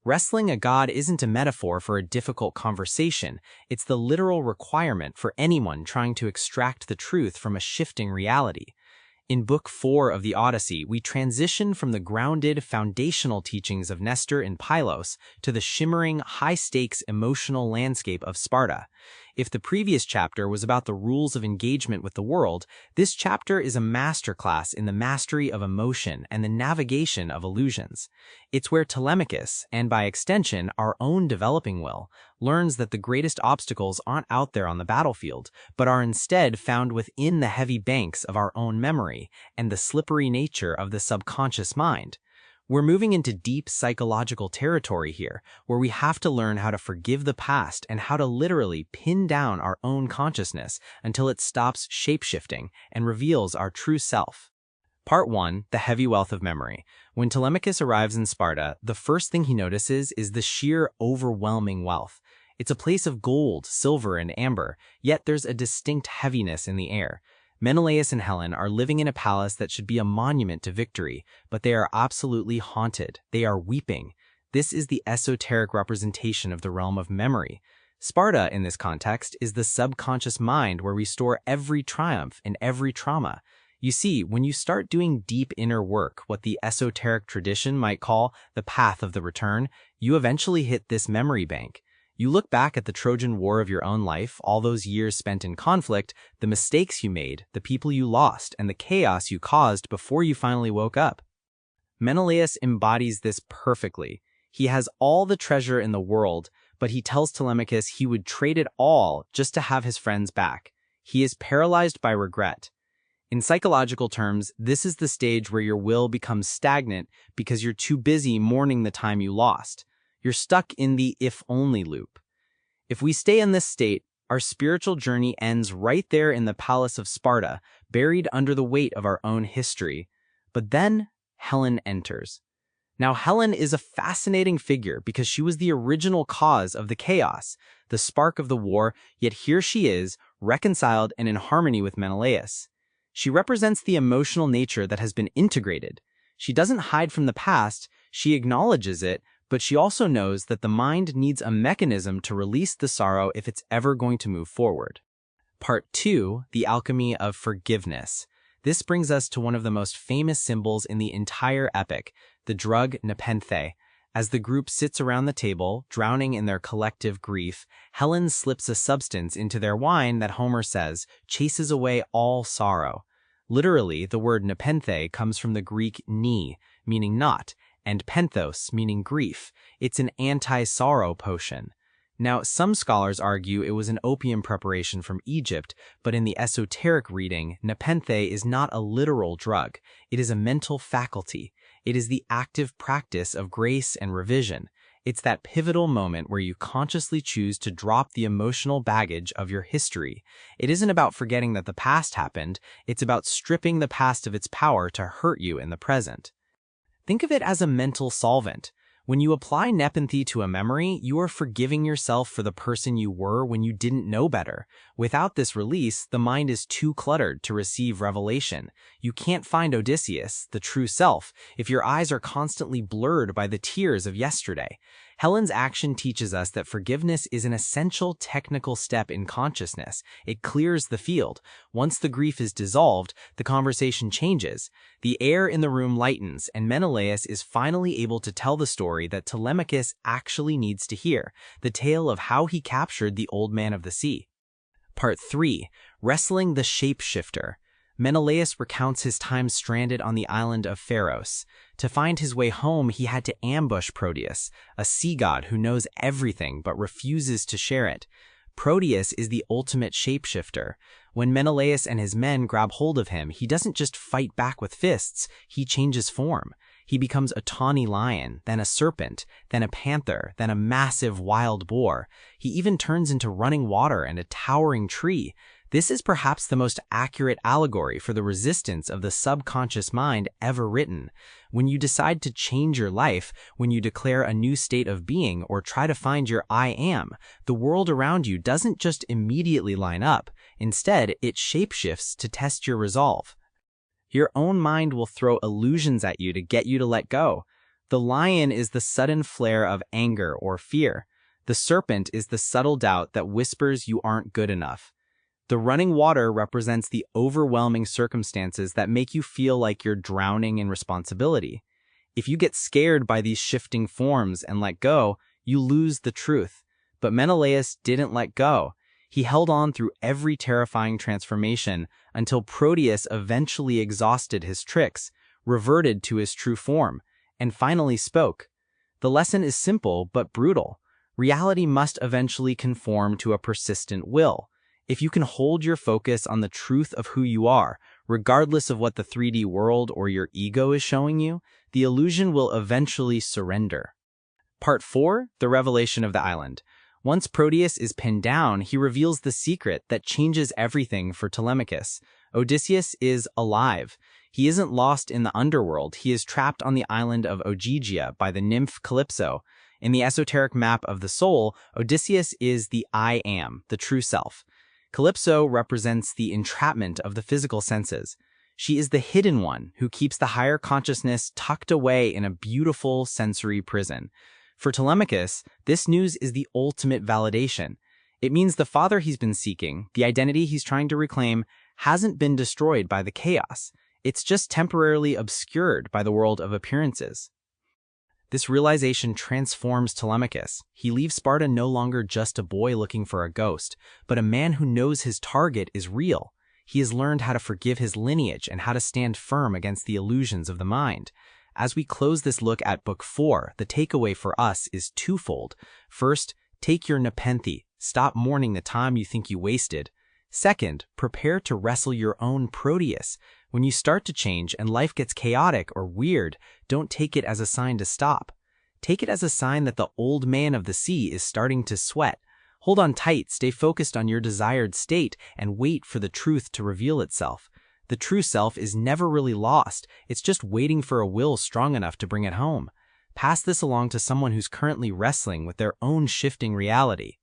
Wrestling a god isn't a metaphor for a difficult conversation, it's the literal requirement for anyone trying to extract the truth from a shifting reality. In Book 4 of the Odyssey, we transition from the grounded, foundational teachings of Nestor and Pylos to the shimmering, high-stakes emotional landscape of Sparta. If the previous chapter was about the rules of engagement with the world, this chapter is a masterclass in the mastery of emotion and the navigation of illusions. It's where Telemachus, and by extension our own developing will, learns that the greatest obstacles aren't out there on the battlefield, but are instead found within the heavy banks of our own memory and the slippery nature of the subconscious mind. We're moving into deep psychological territory here, where we have to learn how to forgive the past and how to literally pin down our own consciousness until it stops shapeshifting and reveals our true self. Part 1. The Heavy Wealth of Memory. When Telemachus arrives in Sparta, the first thing he notices is the sheer, overwhelming wealth. It's a place of gold, silver, and amber, yet there's a distinct heaviness in the air. Menelaus and Helen are living in a palace that should be a monument to victory, but they are absolutely haunted. They are weeping. This is the esoteric representation of the realm of memory. Sparta, in this context, is the subconscious mind where we store every triumph and every trauma. You see, when you start doing deep inner work, what the esoteric tradition might call the path of the return, you eventually hit this memory bank. You look back at the Trojan War of your own life, all those years spent in conflict, the mistakes you made, the people you lost, and the chaos you caused before you finally woke up. Menelaus embodies this perfectly. He has all the treasure in the world, but he tells Telemachus he would trade it all just to have his friends back. He is paralyzed by regret. In psychological terms, this is the stage where your will becomes stagnant because you're too busy mourning the time you lost. You're stuck in the if-only loop. If we stay in this state, our spiritual journey ends right there in the palace of Sparta, buried under the weight of our own history. But then, Helen enters. Now, Helen is a fascinating figure because she was the original cause of the chaos, the spark of the war, yet here she is, reconciled and in harmony with Menelaus. She represents the emotional nature that has been integrated. She doesn't hide from the past, she acknowledges it, but she also knows that the mind needs a mechanism to release the sorrow if it's ever going to move forward. Part 2. The Alchemy of Forgiveness. This brings us to one of the most famous symbols in the entire epic, the drug Nepenthe. As the group sits around the table, drowning in their collective grief, Helen slips a substance into their wine that Homer says chases away all sorrow. Literally, the word Nepenthe comes from the Greek ne, meaning not, and penthos, meaning grief. It's an anti-sorrow potion. Now, some scholars argue it was an opium preparation from Egypt, but in the esoteric reading, Nepenthe is not a literal drug. It is a mental faculty. It is the active practice of grace and revision. It's that pivotal moment where you consciously choose to drop the emotional baggage of your history. It isn't about forgetting that the past happened, it's about stripping the past of its power to hurt you in the present. Think of it as a mental solvent. When you apply Nepenthe to a memory, you are forgiving yourself for the person you were when you didn't know better. Without this release, the mind is too cluttered to receive revelation. You can't find Odysseus, the true self, if your eyes are constantly blurred by the tears of yesterday. Helen's action teaches us that forgiveness is an essential technical step in consciousness. It clears the field. Once the grief is dissolved, the conversation changes. The air in the room lightens, and Menelaus is finally able to tell the story that Telemachus actually needs to hear, the tale of how he captured the Old Man of the Sea. Part 3. Wrestling the Shapeshifter. Menelaus recounts his time stranded on the island of Pharos. To find his way home, he had to ambush Proteus, a sea god who knows everything but refuses to share it. Proteus is the ultimate shapeshifter. When Menelaus and his men grab hold of him, he doesn't just fight back with fists, he changes form. He becomes a tawny lion, then a serpent, then a panther, then a massive wild boar. He even turns into running water and a towering tree. This is perhaps the most accurate allegory for the resistance of the subconscious mind ever written. When you decide to change your life, when you declare a new state of being or try to find your I am, the world around you doesn't just immediately line up. Instead, it shapeshifts to test your resolve. Your own mind will throw illusions at you to get you to let go. The lion is the sudden flare of anger or fear. The serpent is the subtle doubt that whispers you aren't good enough. The running water represents the overwhelming circumstances that make you feel like you're drowning in responsibility. If you get scared by these shifting forms and let go, you lose the truth. But Menelaus didn't let go. He held on through every terrifying transformation until Proteus eventually exhausted his tricks, reverted to his true form, and finally spoke. The lesson is simple but brutal. Reality must eventually conform to a persistent will. If you can hold your focus on the truth of who you are, regardless of what the 3D world or your ego is showing you, the illusion will eventually surrender. Part 4. The Revelation of the Island. Once Proteus is pinned down, he reveals the secret that changes everything for Telemachus. Odysseus is alive. He isn't lost in the underworld. He is trapped on the island of Ogygia by the nymph Calypso. In the esoteric map of the soul, Odysseus is the I am, the true self. Calypso represents the entrapment of the physical senses. She is the hidden one who keeps the higher consciousness tucked away in a beautiful sensory prison. For Telemachus, this news is the ultimate validation. It means the father he's been seeking, the identity he's trying to reclaim, hasn't been destroyed by the chaos. It's just temporarily obscured by the world of appearances. This realization transforms Telemachus. He leaves Sparta no longer just a boy looking for a ghost, but a man who knows his target is real. He has learned how to forgive his lineage and how to stand firm against the illusions of the mind. As we close this look at Book 4, the takeaway for us is twofold. First, take your Nepenthe. Stop mourning the time you think you wasted. Second, prepare to wrestle your own Proteus. When you start to change and life gets chaotic or weird, don't take it as a sign to stop. Take it as a sign that the old man of the sea is starting to sweat. Hold on tight, stay focused on your desired state, and wait for the truth to reveal itself. The true self is never really lost. It's just waiting for a will strong enough to bring it home. Pass this along to someone who's currently wrestling with their own shifting reality.